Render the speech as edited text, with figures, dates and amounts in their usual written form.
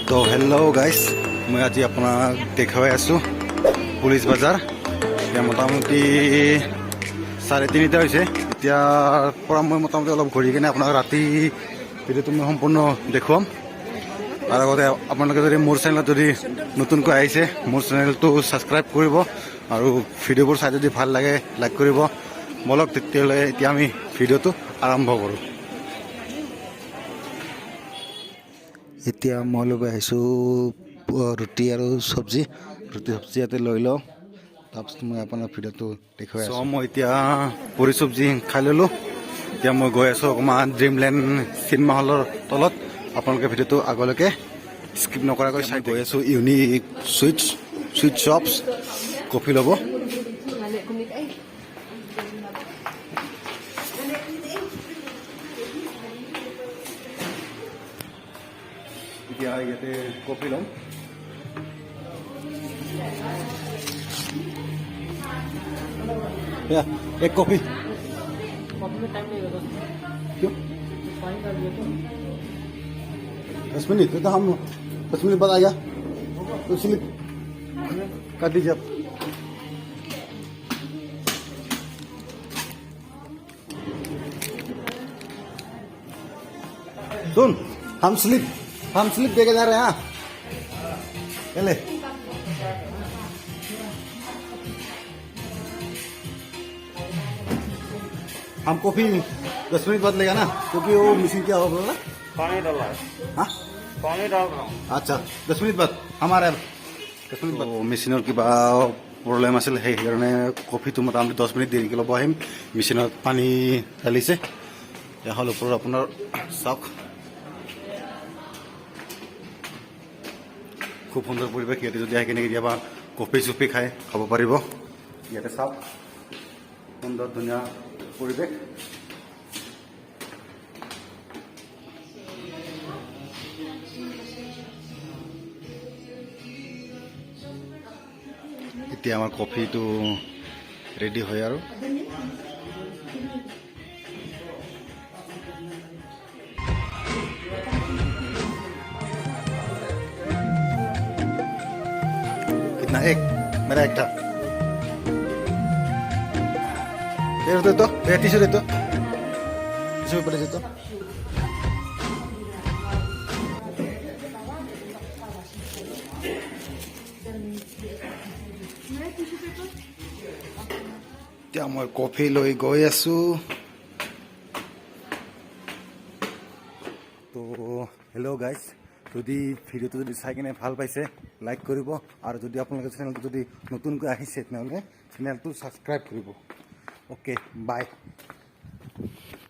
তো hello' guys, মই আজি আপোনাক দেখুৱাই আছোঁ পুলিচ বজাৰ। এতিয়া মোটামুটি 3:30 হৈছে। এতিয়াৰ পৰা মই মোটামুটি অলপ ঘূৰি কিনে আপোনাক ৰাতি ভিডিঅ'টো মই সম্পূৰ্ণ দেখুৱাম। তাৰ আগতে আপোনালোকে যদি মোৰ চেনেলত যদি নতুনকৈ আহিছে, মোৰ চেনেলটো ছাবস্ক্ৰাইব কৰিব আৰু ভিডিঅ'বোৰ চাই যদি ভাল লাগে লাইক কৰিব। বলক তেতিয়াহ'লে এতিয়া আমি ভিডিঅ'টো আৰম্ভ কৰোঁ। এতিয়া মই লৈ আহিছোঁ ৰুটি আৰু চব্জি। ৰুটি চব্জি ইয়াতে লৈ লওঁ, তাৰপিছত মই আপোনাৰ ভিডিঅ'টো দেখুৱাই আছোঁ। মই এতিয়া পুৰি চব্জি খাই ল'লোঁ। এতিয়া মই গৈ আছোঁ অকণমান ড্ৰিমলেণ্ড চিনেমা হলৰ তলত। আপোনালোকে ভিডিঅ'টো আগলৈকে স্কিপ নকৰাকৈ চাই গৈ আছোঁ ইউনিক চুইট শ্বপছ কফি ল'ব। এতিয়া ইয়াতে কফি ল'ম। एक कॉफी। कॉफी में टाइम लगेगा क्यों? पानी डाल दिया तो 10 मिनट तो हम 10 मिनट बाद आएगा तो इसलिए कर दीजिए आप। सुन, हम स्लिप देके जा रहे हैं। चले हम कॉफी 10 मिनट बाद लेगा ना, क्योंकि वो मशीन क्या होगा बोला पानी डाला है। हाँ पानी डाल रहा हूँ। আচ্ছা 10 মিনিট বাদ আমাৰ 10 মিনিট বাদ মেচিনৰ কিবা প্ৰব্লেম আছিল, সেইকাৰণে কফিটো মোটামুটি 10 মিনিট দেৰিকৈ ল'ব আহিম। মেচিনত পানী ঢালিছে। এয়া হ'ল ওপৰত আপোনাৰ চাওক, খুব সুন্দৰ পৰিৱেশ। ইয়াতে যদি আহি কিনে কেতিয়াবা কফি চফি খাব পাৰিব। ইয়াতে চাওক সুন্দৰ ধুনীয়া পৰিৱেশ। এতিয়া আমাৰ কফিটো ৰেডি হয় আৰু कितना एक मेरा एक था दे तो टिश्यू दे तो टिश्यू पेपर दे तो এতিয়া মই কফি লৈ গৈ আছোঁ। তো হেল্ল' গাইজ, যদি ভিডিঅ'টো যদি চাই কিনে ভাল পাইছে লাইক কৰিব, আৰু যদি আপোনালোকে চেনেলটো যদি নতুনকৈ আহিছে তেনেহ'লে চেনেলটো ছাবস্ক্ৰাইব কৰিব। Okay bye.